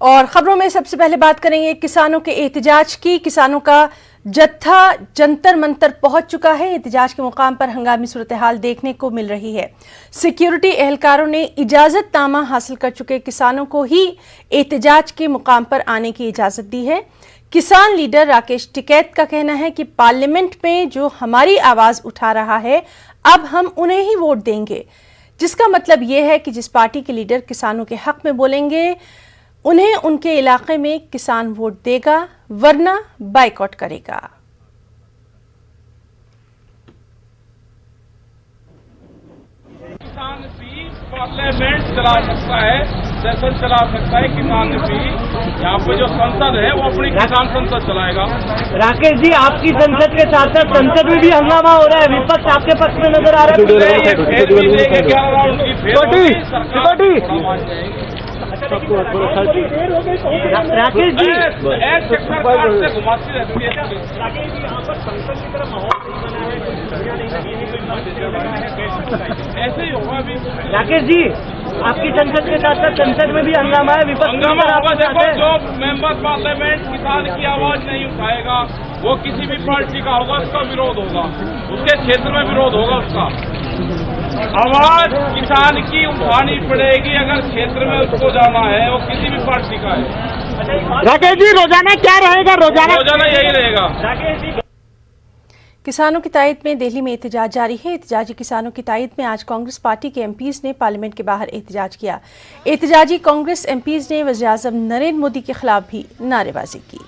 और खबरों में सबसे पहले बात करेंगे किसानों के एहतजाज की। किसानों का जत्था जंतर मंतर पहुंच चुका है। एहतजाज के मुकाम पर हंगामी सूरत हाल देखने को मिल रही है। सिक्योरिटी एहलकारों ने इजाजतनामा हासिल कर चुके किसानों को ही एहतजाज के मुकाम पर आने की इजाजत दी है। किसान लीडर राकेश टिकैत का कहना है कि पार्लियामेंट में जो हमारी आवाज उठा रहा है, अब हम उन्हें ही वोट देंगे, जिसका मतलब यह है कि जिस पार्टी के लीडर किसानों के हक में बोलेंगे उन्हें उनके इलाके में किसान वोट देगा, वरना बाइकआउट करेगा। किसान भी पार्लियामेंट चला सकता है, सेशन चला सकता है। किसान भी यहाँ पे जो संसद है वो अपनी किसान संसद चलाएगा। राकेश जी, आपकी संसद के साथ साथ संसद में भी हंगामा हो रहा है, विपक्ष आपके पक्ष में नजर आ रहा है। राकेश जी, ऐसे ही होगा अभी। राकेश जी, आपकी संसद के साथ साथ संसद में भी हंगामा है, विपक्ष हंगामा होगा। देखो, जो मेंबर पार्लियामेंट किसान की आवाज नहीं उठाएगा वो किसी भी पार्टी का होगा, उसका विरोध होगा, उसके क्षेत्र में विरोध होगा। उसका आवाज किसान की उठानी पड़ेगी अगर क्षेत्र में उसको जाना है, वो किसी भी पार्टी का है। राकेश जी, रोजाना क्या रहेगा? रोजाना यही रहेगा। राकेश जी, किसानों की तायद में दिल्ली में एहतजाज जारी है। एहतजाजी किसानों की तायद में आज कांग्रेस पार्टी के एमपीज ने पार्लियामेंट के बाहर एहतजाज किया। एहतजाजी कांग्रेस एमपीज ने वज़ीर-ए-आज़म नरेंद्र मोदी के खिलाफ भी नारेबाजी की।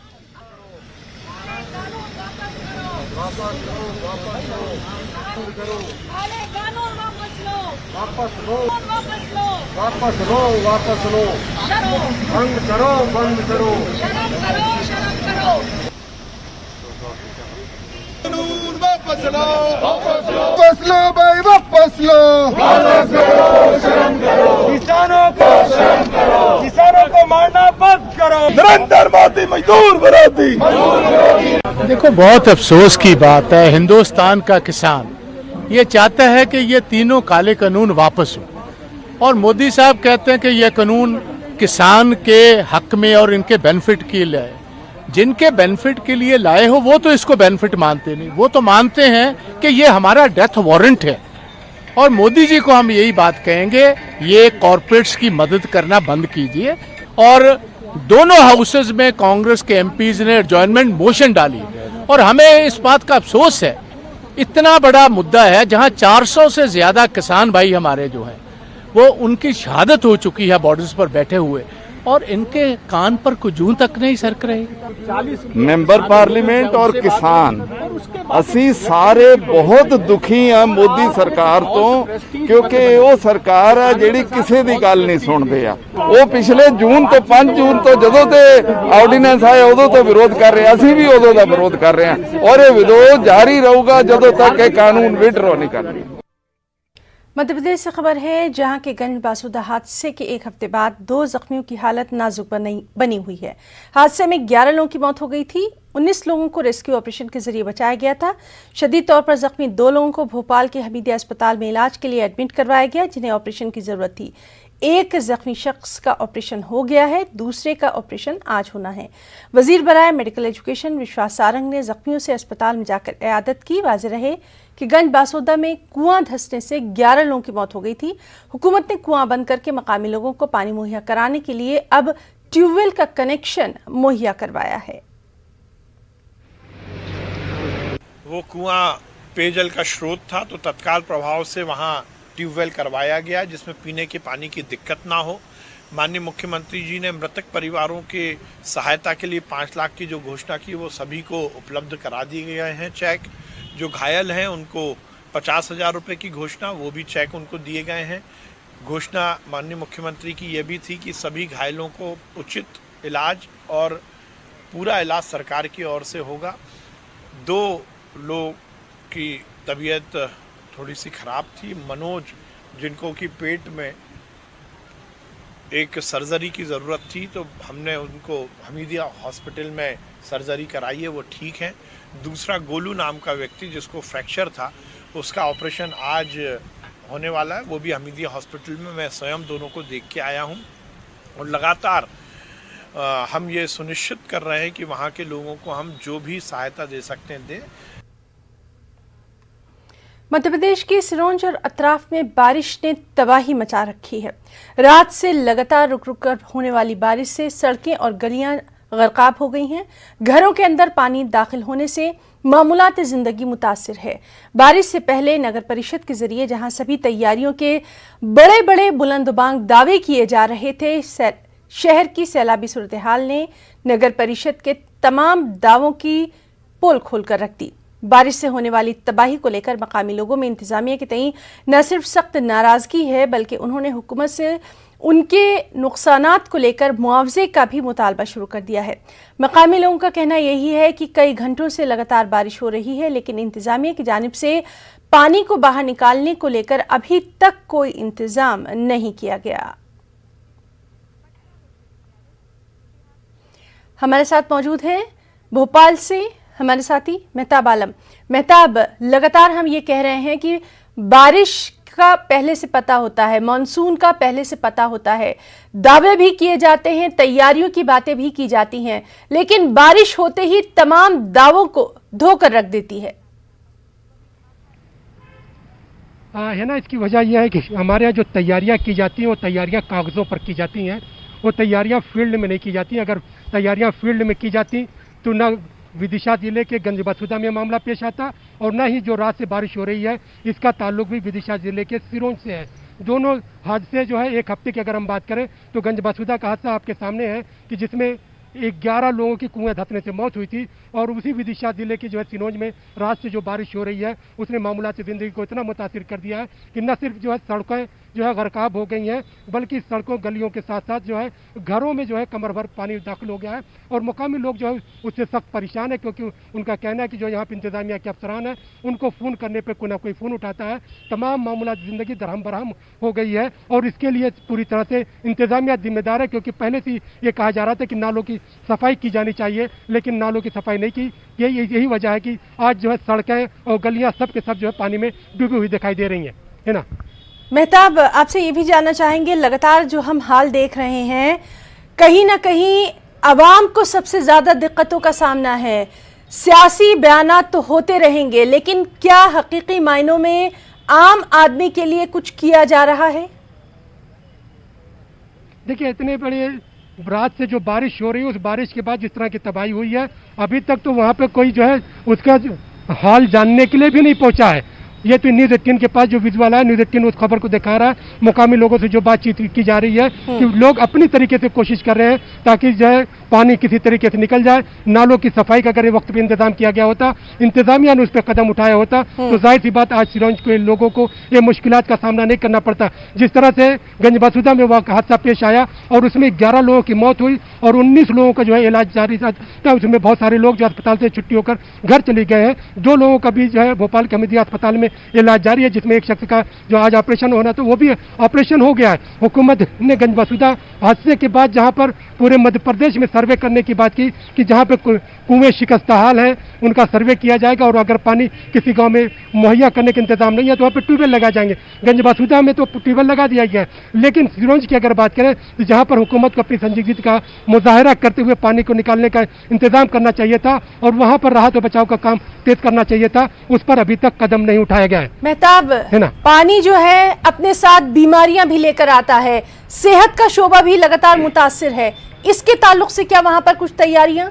वापस लो भाई, वापस लो। किसानों को मारना बंद करो। नरेंद्र मोदी मजदूर विरोधी। देखो, बहुत अफसोस की बात है, हिंदुस्तान का किसान ये चाहता है कि ये तीनों काले कानून वापस हो, और मोदी साहब कहते हैं कि ये कानून किसान के हक में और इनके बेनिफिट के लिए, जिनके बेनिफिट के लिए लाए हो वो तो इसको बेनिफिट मानते नहीं, वो तो मानते हैं कि ये हमारा डेथ वारंट है। और मोदी जी को हम यही बात कहेंगे, ये कॉर्पोरेट्स की मदद करना बंद कीजिए। और दोनों हाउसेज में कांग्रेस के एमपीज ने एडजॉर्नमेंट मोशन डाली, और हमें इस बात का अफसोस है, इतना बड़ा मुद्दा है जहां 400 से ज्यादा किसान भाई हमारे जो हैं वो उनकी शहादत हो चुकी है बॉर्डर्स पर बैठे हुए, और इनके कान पर कुछ जूं तक नहीं सरक रही। मेंबर पार्लियामेंट और किसान ਅਸੀਂ ਸਾਰੇ ਬਹੁਤ ਦੁਖੀ ਆ ਮੋਦੀ ਸਰਕਾਰ ਤੋਂ, ਕਿਉਂਕਿ ਉਹ ਸਰਕਾਰ ਆ ਜਿਹੜੀ ਕਿਸੇ ਦੀ ਗੱਲ ਨਹੀਂ ਸੁਣਦੇ ਆ। ਉਹ ਪਿਛਲੇ ਜੂਨ ਤੋਂ 5 ਜੂਨ ਤੋਂ ਜਦੋਂ ਤੇ ਆਰਡੀਨੈਂਸ ਆਏ ਉਦੋਂ ਤੋਂ ਵਿਰੋਧ ਕਰ ਰਹੇ, ਅਸੀਂ ਵੀ ਉਦੋਂ ਦਾ ਵਿਰੋਧ ਕਰ ਰਹੇ ਹਾਂ, ਔਰ ਇਹ ਵਿਰੋਧ ਜਾਰੀ ਰਹੂਗਾ ਜਦੋਂ तक ਇਹ कानून विड्रॉ नहीं करते। मध्य प्रदेश से खबर है, जहां के गंज बासुदा हादसे के एक हफ्ते बाद 2 जख्मियों की हालत नाजुक बनी हुई है। हादसे में 11 लोगों की मौत हो गई थी। 19 लोगों को रेस्क्यू ऑपरेशन के जरिए बचाया गया था। शदीद तौर पर जख्मी 2 लोगों को भोपाल के हमीदिया अस्पताल में इलाज के लिए एडमिट करवाया गया, जिन्हें ऑपरेशन की जरूरत थी। एक जख्मी शख्स का ऑपरेशन हो गया है, दूसरे का ऑपरेशन आज होना है। वजीर बराए मेडिकल एजुकेशन विश्वास सारंग ने जख्मियों से अस्पताल में जाकर इयादत की। वाज़ेह रहे कि गंज बासोदा में कुआं धंसने से 11 लोगों की मौत हो गई थी। हुकूमत ने कुआं बंद करके मकामी लोगों को पानी मुहैया कराने के लिए अब ट्यूबवेल का कनेक्शन मुहैया करवाया है। वो कुआं पेयजल का स्रोत था, तो तत्काल प्रभाव से वहाँ ट्यूबवेल करवाया गया, जिसमें पीने के पानी की दिक्कत ना हो। माननीय मुख्यमंत्री जी ने मृतक परिवारों के सहायता के लिए 5 लाख की जो घोषणा की वो सभी को उपलब्ध करा दिए गए हैं चेक। जो घायल हैं उनको 50,000 रुपये की घोषणा, वो भी चेक उनको दिए गए हैं। घोषणा माननीय मुख्यमंत्री की ये भी थी कि सभी घायलों को उचित इलाज और पूरा इलाज सरकार की ओर से होगा। 2 लोग की तबीयत थोड़ी सी ख़राब थी। मनोज, जिनको कि पेट में एक सर्जरी की ज़रूरत थी, तो हमने उनको हमीदिया हॉस्पिटल में सर्जरी कराई है, वो ठीक हैं। दूसरा गोलू नाम का व्यक्ति जिसको फ्रैक्चर था, उसका ऑपरेशन आज होने वाला है, वो भी हमीदिया हॉस्पिटल में। मैं स्वयं दोनों को देख के आया हूँ, और लगातार हम ये सुनिश्चित कर रहे हैं कि वहाँ के लोगों को हम जो भी सहायता दे सकते हैं दें। मध्य प्रदेश के सिरोंज और अतराफ में बारिश ने तबाही मचा रखी है। रात से लगातार रुक रुक कर होने वाली बारिश से सड़कें और गलियां गर्काब हो गई हैं। घरों के अंदर पानी दाखिल होने से मामूलात जिंदगी मुतासिर है। बारिश से पहले नगर परिषद के जरिए जहां सभी तैयारियों के बड़े बड़े बुलंदबांग दावे किए जा रहे थे, शहर की सैलाबी सूरत हाल ने नगर परिषद के तमाम दावों की पोल खोलकर रख दी। बारिश से होने वाली तबाही को लेकर मकामी लोगों में इंतजामिया के तई न सिर्फ सख्त नाराजगी है, बल्कि उन्होंने हुकूमत से उनके नुकसानात को लेकर मुआवजे का भी मुतालबा शुरू कर दिया है। मकामी लोगों का कहना यही है कि कई घंटों से लगातार बारिश हो रही है, लेकिन इंतजामिया की जानिब से पानी को बाहर निकालने को लेकर अभी तक कोई इंतजाम नहीं किया गया। हमारे साथ मौजूद हैं भोपाल से हमारे साथी मेहताब आलम। मेहताब, लगातार हम ये कह रहे हैं कि बारिश का पहले से पता होता है, मानसून का पहले से पता होता है, दावे भी किए जाते हैं, तैयारियों की बातें भी की जाती हैं, लेकिन बारिश होते ही तमाम दावों को धोकर रख देती है। है ना, इसकी वजह यह है कि हमारे यहाँ जो तैयारियां की जाती हैं वो तैयारियां कागजों पर की जाती हैं, वो तैयारियां फील्ड में नहीं की जाती। अगर तैयारियां फील्ड में की जाती तो न विदिशा जिले के गंजबसुदा में मामला पेश आता और न ही जो रात से बारिश हो रही है इसका ताल्लुक भी विदिशा जिले के सिरोंज से है। दोनों हादसे जो है एक हफ्ते की अगर हम बात करें तो गंजबसुदा का हादसा आपके सामने है कि जिसमें 11 लोगों की कुएं धंसने से मौत हुई थी, और उसी विदिशा जिले की जो है सिरोंज में रात से जो बारिश हो रही है उसने मामूलात ज़िंदगी को इतना मुतासिर कर दिया है कि न सिर्फ जो है सड़कें जो है गर्काब हो गई हैं, बल्कि सड़कों गलियों के साथ साथ जो है घरों में जो है कमर भर पानी दाखिल हो गया है। और मुकामी लोग जो है उससे सख्त परेशान है, क्योंकि उनका कहना है कि जो यहाँ पर इंतजामिया के अफसरान है उनको फ़ोन करने पर कोई ना कोई फ़ोन उठाता है। तमाम मामूलात ज़िंदगी दरहम बरहम हो गई है और इसके लिए पूरी तरह से इंतजामिया जिम्मेदार है, क्योंकि पहले से ये कहा जा रहा था कि नालों की सफाई की जानी चाहिए, लेकिन नालों की सफाई नहीं की। यही वजह है कि आज जो है सड़कें और गलियां सब के सब जो है पानी में डूबी हुई दिखाई दे रही हैं, है ना। मेहताब, आपसे ये भी जानना चाहेंगे, लगातार जो हम हाल देख रहे हैं कहीं ना कहीं आवाम को सबसे ज्यादा दिक्कतों का सामना है। सियासी बयानात तो होते रहेंगे, लेकिन क्या हकीकी मायनों में आम आदमी के लिए कुछ किया जा रहा है? देखिए, इतने बड़े रात से जो बारिश हो रही है उस बारिश के बाद जिस तरह की तबाही हुई है, अभी तक तो वहाँ पे कोई जो है उसका हाल जानने के लिए भी नहीं पहुँचा है। ये तो न्यूज़ 18 के पास जो विजुअल है, न्यूज़ 18 उस खबर को दिखा रहा है। मुकामी लोगों से जो बातचीत की जा रही है कि लोग अपनी तरीके से कोशिश कर रहे हैं ताकि जो है पानी किसी तरीके से निकल जाए। नालों की सफाई का अगर वक्त पे इंतजाम किया गया होता, इंतजामिया ने उस पर कदम उठाया होता, तो जाहिर सी बात आज सिरोंज के लोगों को ये मुश्किलात का सामना नहीं करना पड़ता। जिस तरह से गंजबसुदा में वह हादसा पेश आया और उसमें 11 लोगों की मौत हुई और 19 लोगों का जो है इलाज जारी था, उसमें बहुत सारे लोग जो अस्पताल से छुट्टी होकर घर चले गए हैं। 2 लोगों का भी जो है भोपाल के हमीदिया अस्पताल में इलाज जारी है, जिसमें एक शख्स का जो आज ऑपरेशन होना था वो भी ऑपरेशन हो गया है। हुकूमत ने गंजबसुदा हादसे के बाद जहां पर पूरे मध्य प्रदेश में सर्वे करने की बात की कि जहां पे कुएं शिकस्तहाल हैं उनका सर्वे किया जाएगा, और अगर पानी किसी गांव में मुहैया करने के इंतजाम नहीं है तो वहाँ पे ट्यूबवेल लगाए जाएंगे। गंजबसुदा में तो ट्यूबवेल लगा दिया गया है, लेकिन सिरोंज की अगर बात करें तो जहाँ पर हुकूमत को अपनी संजीदगी का मुजाहरा करते हुए पानी को निकालने का इंतजाम करना चाहिए था और वहाँ पर राहत और बचाव का काम तेज करना चाहिए था, उस पर अभी तक कदम नहीं उठाया गया है। मेहताब, है ना, पानी जो है अपने साथ बीमारियां भी लेकर आता है, सेहत का शोबा भी लगातार मुतासिर है, इसके ताल्लुक से क्या वहां पर कुछ तैयारियां?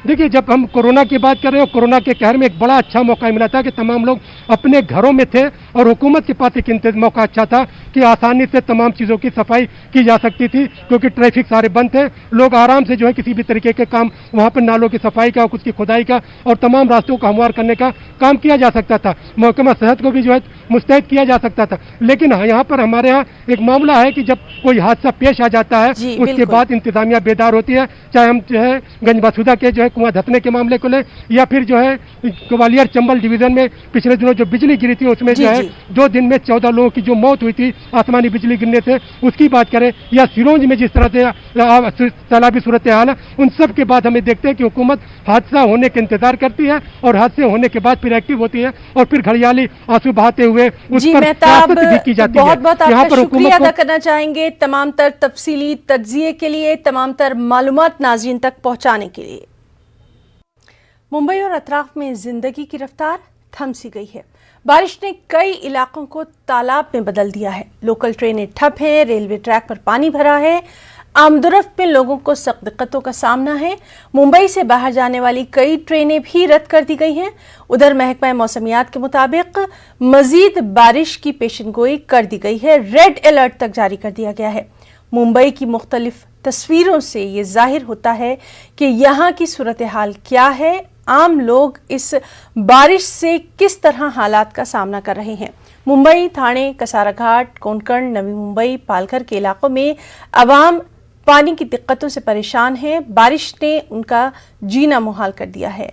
देखिए, जब हम कोरोना की बात कर रहे हैं, कोरोना के कहर में एक बड़ा अच्छा मौका मिला था कि तमाम लोग अपने घरों में थे और हुकूमत के पास एक मौका अच्छा था कि आसानी से तमाम चीज़ों की सफाई की जा सकती थी, क्योंकि ट्रैफिक सारे बंद थे। लोग आराम से जो है किसी भी तरीके के काम वहाँ पर नालों की सफाई का, उसकी खुदाई का और तमाम रास्तों को हमवार करने का काम किया जा सकता था। महकमा सेहत को भी जो है मुस्तैद किया जा सकता था। लेकिन यहाँ पर हमारे यहाँ एक मामला है कि जब कोई हादसा पेश आ जाता है उसके बाद इंतजामिया बेदार होती है, चाहे हम जो है गंजबसुदा के जो है कुआं धंसने के मामले को ले या फिर जो है ग्वालियर चंबल डिवीजन में पिछले दिनों जो बिजली गिरी थी उसमें जो है 2 दिन में 14 लोगों की जो मौत हुई थी आसमानी बिजली गिरने से, उसकी बात करें, या सिरोंज में जिस तरह से सैलाबी सूरत हाल है, उन सब के बाद हमें देखते हैं कि हुकूमत हादसा होने के इंतजार करती है और हादसे होने के बाद फिर एक्टिव होती है और फिर घड़ियाली आंसू बहाते हुए उस जी पर मेहताब, सियासत भी की जाती है। बहुत बहुत यहाँ आपका पर शुक्रिया अदा हुकूमत करना चाहेंगे तमाम तर तफसीली तज्जिए के लिए, तमाम तर मालूमात नाज़रीन तक पहुंचाने के लिए। मुंबई और अतराफ में जिंदगी की रफ्तार थम सी गई है। बारिश ने कई इलाकों को तालाब में बदल दिया है। लोकल ट्रेनें ठप हैं, रेलवे ट्रैक पर पानी भरा है, आमदोरफ्त में लोगों को सख्त दिक्कतों का सामना है। मुंबई से बाहर जाने वाली कई ट्रेनें भी रद्द कर दी गई हैं। उधर महकमा मौसमियात के मुताबिक मजीद बारिश की पेशनगोई कर दी गई है। रेड अलर्ट तक जारी कर दिया गया है। मुंबई की मुख्तलिफ तस्वीरों से ये जाहिर होता है कि यहाँ की सूरत हाल क्या है, आम लोग इस बारिश से किस तरह हालात का सामना कर रहे हैं। मुंबई, ठाणे, कसाराघाट, कोंकण, नवी मुंबई, पालघर के इलाकों में अवाम पानी की दिक्कतों से परेशान है। बारिश ने उनका जीना मुहाल कर दिया है।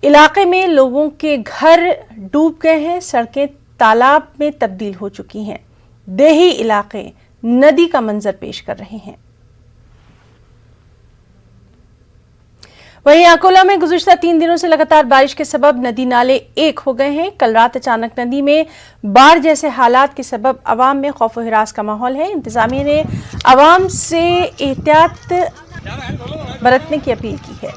इलाके में लोगों के घर डूब गए हैं, सड़कें तालाब में तब्दील हो चुकी हैं। देही इलाके नदी का मंजर पेश कर रहे हैं। वहीं अकोला में गुज़िश्ता 3 दिनों से लगातार बारिश के सबब नदी नाले एक हो गए हैं। कल रात अचानक नदी में बाढ़ जैसे हालात के सबब अवाम में खौफ व हिरास का माहौल है। इंतजामिया ने अवाम से एहतियात बरतने की अपील की है।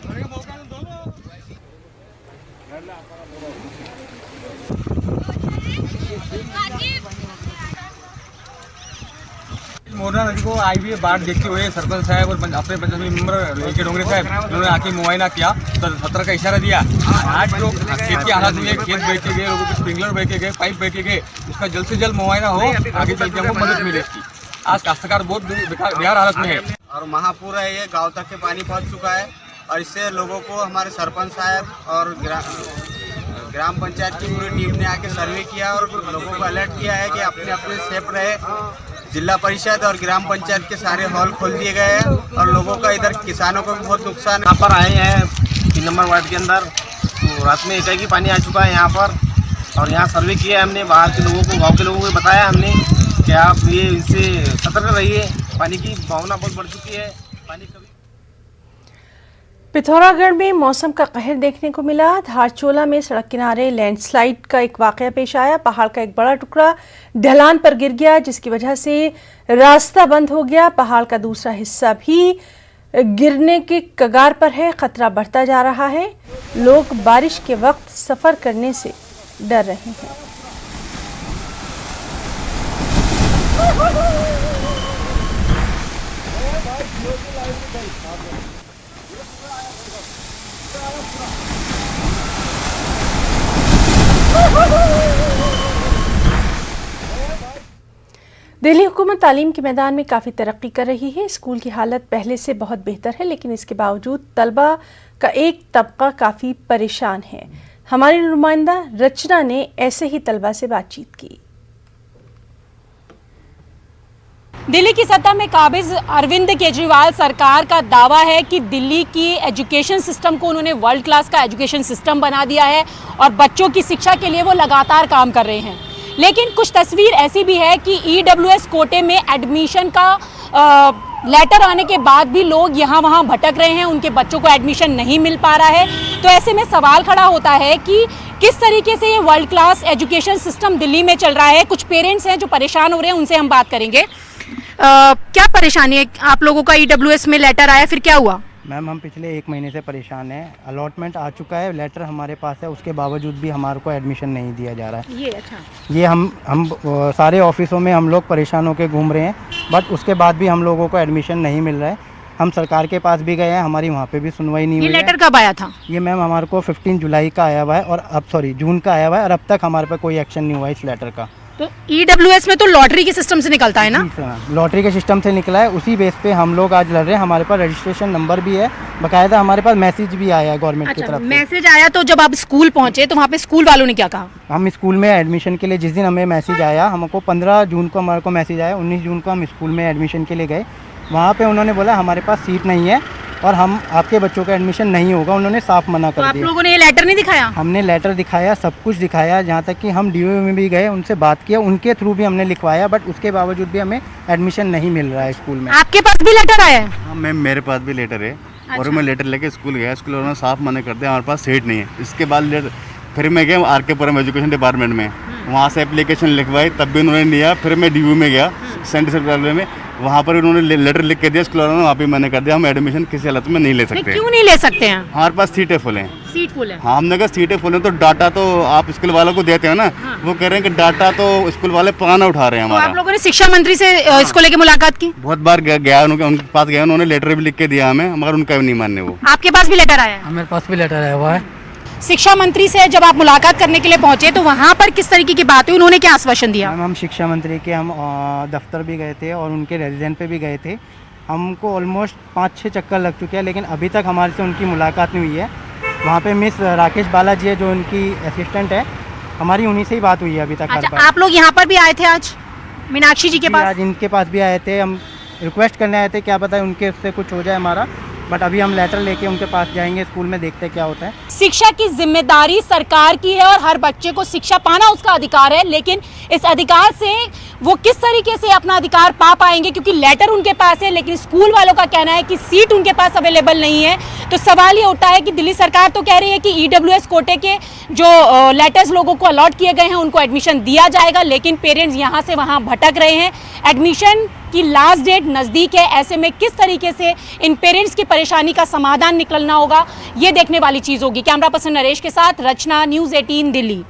मोरना नदी को आई हुई बाढ़ देखते हुए सरपंच साहब और अपने पंचायत मेंबर के डोंगरे साहब उन्होंने आके मुआयना किया, 17 का इशारा दिया। आज लोग खेत की हालत में, खेत बह के गए, लोगों के स्प्रिंकलर बह के गए, पाइप बह के गए, उसका जल्द से जल्द मुआयना हो, आगे चल के हमको मदद मिले इसकी। आज काश्तकार बहुत बेकार हालत में है और महापुर है, ये गाँव तक के पानी पहुँच चुका है और इससे लोगों को हमारे सरपंच साहब और ग्राम पंचायत की पूरी टीम ने आके सर्वे किया और लोगों को अलर्ट किया है कि अपने अपने सेफ रहे। जिला परिषद और ग्राम पंचायत के सारे हॉल खोल दिए गए हैं और लोगों का इधर किसानों को भी बहुत नुकसान। यहाँ पर आए हैं 3 नंबर वार्ड के अंदर, तो रात में एकाएक ही पानी आ चुका है यहाँ पर और यहाँ सर्वे किया हमने, बाहर के लोगों को, गाँव के लोगों को बताया हमने कि आप ये इससे सतर्क रहिए, पानी की भावना बहुत बढ़ चुकी है। पानी कभी पिथौरागढ़ में मौसम का कहर देखने को मिला। धारचोला में सड़क किनारे लैंडस्लाइड का एक वाकया पेश आया। पहाड़ का एक बड़ा टुकड़ा ढलान पर गिर गया, जिसकी वजह से रास्ता बंद हो गया। पहाड़ का दूसरा हिस्सा भी गिरने के कगार पर है। खतरा बढ़ता जा रहा है। लोग बारिश के वक्त सफर करने से डर रहे हैं। दिल्ली हुकूमत तालीम के मैदान में काफ़ी तरक्की कर रही है। स्कूल की हालत पहले से बहुत बेहतर है, लेकिन इसके बावजूद तलबा का एक तबका काफ़ी परेशान है। हमारी नुमाइंदा रचना ने ऐसे ही तलबा से बातचीत की। दिल्ली की सत्ता में काबिज अरविंद केजरीवाल सरकार का दावा है कि दिल्ली की एजुकेशन सिस्टम को उन्होंने वर्ल्ड क्लास का एजुकेशन सिस्टम बना दिया है और बच्चों की शिक्षा के लिए वो लगातार काम कर रहे हैं। लेकिन कुछ तस्वीर ऐसी भी है कि EWS कोटे में एडमिशन का लेटर आने के बाद भी लोग यहाँ वहाँ भटक रहे हैं, उनके बच्चों को एडमिशन नहीं मिल पा रहा है। तो ऐसे में सवाल खड़ा होता है कि किस तरीके से ये world class education system Delhi में चल रहा है। कुछ पेरेंट्स हैं जो परेशान हो रहे हैं, उनसे हम बात करेंगे। क्या परेशानी है आप लोगों का? EWS में लेटर आया, फिर क्या हुआ? मैम हम पिछले 1 महीने से परेशान हैं। अलॉटमेंट आ चुका है, लेटर हमारे पास है, उसके बावजूद भी हमारे को एडमिशन नहीं दिया जा रहा है। ये अच्छा, ये हम सारे ऑफिसों में हम लोग परेशान होकर घूम रहे हैं, बट उसके बाद भी हम लोगों को एडमिशन नहीं मिल रहा है। हम सरकार के पास भी गए हैं, हमारी वहाँ पे भी सुनवाई नहीं हुई है। ये लेटर कब आया था? ये मैम हमारे को 15 जुलाई का आया हुआ है और जून का आया हुआ है और अब तक हमारे पे कोई एक्शन नहीं हुआ इस लेटर का। तो EWS में तो लॉटरी के सिस्टम से निकलता है ना? लॉटरी के सिस्टम से निकला है, उसी बेस पे हम लोग आज लड़ रहे हैं। हमारे पास रजिस्ट्रेशन नंबर भी है, बाकायदा हमारे पास मैसेज भी आया है गवर्नमेंट की तरफ से। मैसेज आया, तो जब आप स्कूल पहुंचे तो वहाँ पे स्कूल वालों ने क्या कहा? हम स्कूल में एडमिशन के लिए जिस दिन हमें मैसेज आया, हमको 15 जून को हमारे को मैसेज आया, 19 जून को हम स्कूल में एडमिशन के लिए गए। वहाँ पे उन्होंने बोला हमारे पास सीट नहीं है, और हम आपके बच्चों का एडमिशन नहीं होगा, उन्होंने साफ मना तो कर आप दिया। लोगों ने ये लेटर नहीं दिखाया? हमने लेटर दिखाया, सब कुछ दिखाया, जहाँ तक कि हम डीओ में भी गए, उनसे बात किया, उनके थ्रू भी हमने लिखवाया, बट उसके बावजूद भी हमें एडमिशन नहीं मिल रहा है स्कूल में। आपके पास भी लेटर आया है? हाँ मैम, मेरे पास भी लेटर है। और मैं लेटर लेके स्कूल गया, स्कूल वालों ने साफ मना कर दिया हमारे पास सीट नहीं है। इसके बाद फिर मैं गया आर के पुरम एजुकेशन डिपार्टमेंट में, वहाँ से एप्लीकेशन लिखवाई, तब भी उन्होंने लिया। फिर मैं डीयू में गया सेंट्रल रेलवे में, वहाँ पर उन्होंने लेटर लिख के दिया स्कूल वालों ने, वहाँ पे मैंने कर दिया हम एडमिशन किसी हालत में नहीं ले सकते। क्यों नहीं ले सकते हैं? हमारे पास सीटें फुल हैं। सीट फुल है? हाँ, हमने कहा सीटें फुल हैं तो डाटा तो आप स्कूल वालों को देते हो ना। वो कह रहे हैं कि डाटा तो स्कूल वाले पुराना उठा रहे हैं तो हमारा। आप लोगों ने शिक्षा मंत्री से इसको लेके मुलाकात की? बहुत बार गया उनके पास गया, उन्होंने लेटर भी लिख के दिया हमें, मगर उनका भी नहीं मानने वो। आपके पास भी लेटर आया है? हमारे पास भी लेटर आया हुआ है। शिक्षा मंत्री से जब आप मुलाकात करने के लिए पहुंचे तो वहां पर किस तरीके की बात हुई, उन्होंने क्या आश्वासन दिया? हम शिक्षा मंत्री के हम दफ्तर भी गए थे और उनके रेजिडेंट पे भी गए थे। हमको ऑलमोस्ट 5-6 चक्कर लग चुके हैं, लेकिन अभी तक हमारे से उनकी मुलाकात नहीं हुई है। वहाँ पे मिस राकेश बालाजी है जो उनकी असिस्टेंट है, हमारी उन्हीं से ही बात हुई है अभी तक। अच्छा, आप लोग यहाँ पर भी आए थे आज मीनाक्षी जी के पास? आज इनके पास भी आए थे, हम रिक्वेस्ट करने आए थे, क्या पता उनके उससे कुछ हो जाए हमारा, बट अभी हम लेटर लेके उनके पास जाएंगे, स्कूल में देखते हैं क्या होता है। शिक्षा की जिम्मेदारी सरकार की है और हर बच्चे को शिक्षा पाना उसका अधिकार है, लेकिन इस अधिकार से वो किस तरीके से अपना अधिकार पा पाएंगे, क्योंकि लेटर उनके पास है लेकिन स्कूल वालों का कहना है कि सीट उनके पास अवेलेबल नहीं है। तो सवाल ये उठता है कि दिल्ली सरकार तो कह रही है कि ईडब्ल्यूएस कोटे के जो लेटर्स लोगों को अलॉट किए गए हैं उनको एडमिशन दिया जाएगा, लेकिन पेरेंट्स यहाँ से वहाँ भटक रहे हैं। एडमिशन की लास्ट डेट नज़दीक है, ऐसे में किस तरीके से इन पेरेंट्स की परेशानी का समाधान निकलना होगा, ये देखने वाली चीज़ होगी। कैमरा पर्सन नरेश के साथ रचना, न्यूज़ 18 दिल्ली।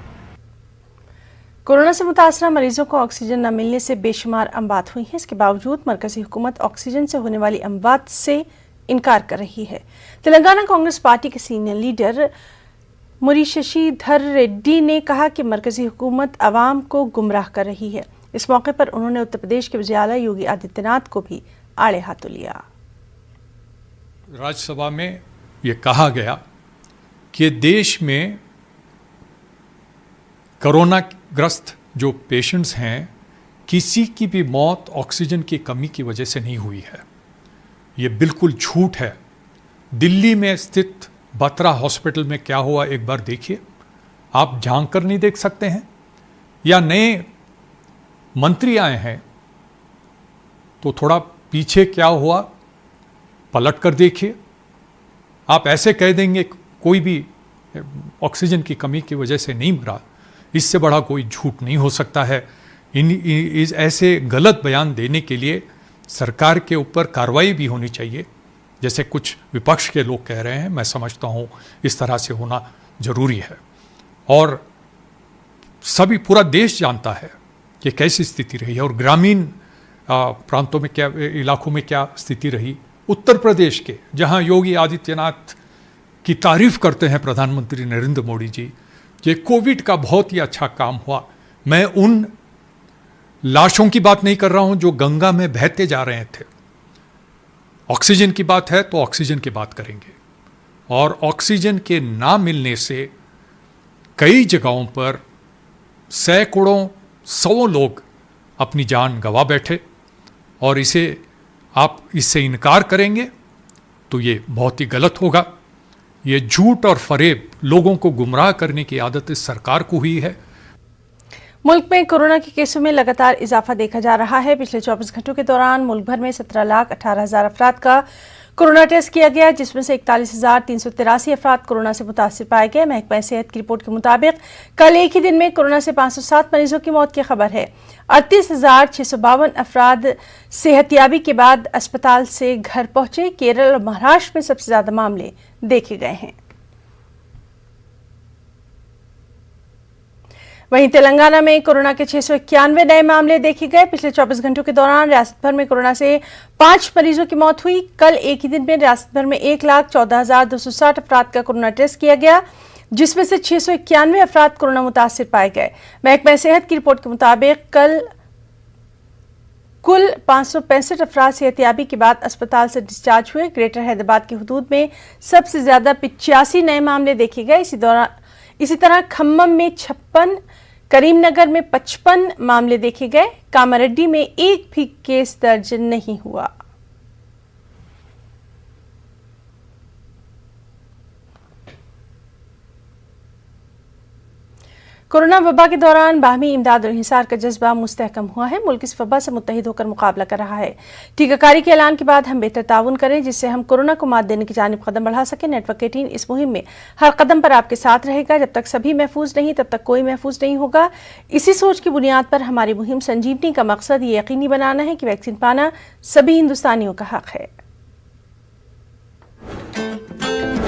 कोरोना से मुतासरा मरीजों को ऑक्सीजन न मिलने से बेशुमार अमवात हुई हैं। इसके बावजूद मरकजी हुकूमत ऑक्सीजन से होने वाली अमवात से इनकार कर रही है। तेलंगाना कांग्रेस पार्टी के सीनियर लीडर मुरीशशीधर रेड्डी ने कहा कि मरकजी हुकूमत अवाम को गुमराह कर रही है। इस मौके पर उन्होंने उत्तर प्रदेश के वज़ीर आला योगी आदित्यनाथ को भी आड़े हाथों लिया। राज्यसभा में ये कहा गया कि देश में कोरोना ग्रस्त जो पेशेंट्स हैं, किसी की भी मौत ऑक्सीजन की कमी की वजह से नहीं हुई है। ये बिल्कुल झूठ है। दिल्ली में स्थित बत्रा हॉस्पिटल में क्या हुआ एक बार देखिए। आप झांक कर नहीं देख सकते हैं? या नए मंत्री आए हैं तो थोड़ा पीछे क्या हुआ पलट कर देखिए। आप ऐसे कह देंगे कोई भी ऑक्सीजन की कमी की वजह से नहीं मरा, इससे बड़ा कोई झूठ नहीं हो सकता है। इस ऐसे गलत बयान देने के लिए सरकार के ऊपर कार्रवाई भी होनी चाहिए, जैसे कुछ विपक्ष के लोग कह रहे हैं। मैं समझता हूँ इस तरह से होना जरूरी है। और सभी पूरा देश जानता है कि कैसी स्थिति रही है और ग्रामीण प्रांतों में क्या, इलाकों में क्या स्थिति रही। उत्तर प्रदेश के जहां योगी आदित्यनाथ की तारीफ करते हैं प्रधानमंत्री नरेंद्र मोदी जी कि कोविड का बहुत ही अच्छा काम हुआ। मैं उन लाशों की बात नहीं कर रहा हूं जो गंगा में बहते जा रहे थे। ऑक्सीजन की बात है तो ऑक्सीजन की बात करेंगे। और ऑक्सीजन के ना मिलने से कई जगहों पर सैकड़ों, 100 लोग अपनी जान गंवा बैठे। और इसे आप इससे इनकार करेंगे तो ये बहुत ही गलत होगा। ये झूठ और फरेब, लोगों को गुमराह करने की आदत इस सरकार को हुई है। मुल्क में कोरोना के केसों में लगातार इजाफा देखा जा रहा है। पिछले 24 घंटों के दौरान मुल्क भर में 17,18,000 अफराद का कोरोना टेस्ट किया गया, जिसमें से 41,383 अफराद कोरोना से मुतासिर पाए गए। महकमा सेहत की रिपोर्ट के मुताबिक कल एक ही दिन में कोरोना से 507 मरीजों की मौत की खबर है। 38,652 अफराद सेहतियाबी के बाद अस्पताल से घर पहुंचे। केरल और महाराष्ट्र में सबसे ज्यादा मामले देखे गए हैं। वहीं तेलंगाना में कोरोना के 691 नए मामले देखे गए। पिछले 24 घंटों के दौरान रियासत भर में कोरोना से 5 मरीजों की मौत हुई। कल एक ही दिन में रियासत भर में 1,14,260 अफराद का कोरोना टेस्ट किया गया, जिसमें से 691 अफराद कोरोना मुतासिर पाए गए। महकमा सेहत की रिपोर्ट के मुताबिक कल कुल 565 अफराद सेहतियाबी के बाद अस्पताल से डिस्चार्ज हुए। ग्रेटर हैदराबाद की हदूद में सबसे ज्यादा 85 नए मामले देखे गए। इसी तरह खम्मम में 56, करीमनगर में 55 मामले देखे गए। कामारेड्डी में एक भी केस दर्ज नहीं हुआ। कोरोना वबा के दौरान बाहमी इमदाद और इंहिसार का जज्बा मुस्तहकम हुआ है। मुल्क इस वबा से मुत्तहिद होकर मुकाबला कर रहा है। टीकाकारी के ऐलान के बाद हम बेहतर ताउन करें जिससे हम कोरोना को मात देने की जानिब कदम बढ़ा सकें। नेटवर्क 18 इस मुहिम में हर कदम पर आपके साथ रहेगा। जब तक सभी महफूज नहीं तब तक कोई महफूज नहीं होगा। इसी सोच की बुनियाद पर हमारी मुहिम संजीवनी का मकसद ये यकीनी बनाना है कि वैक्सीन पाना सभी हिंदुस्तानियों का हक है।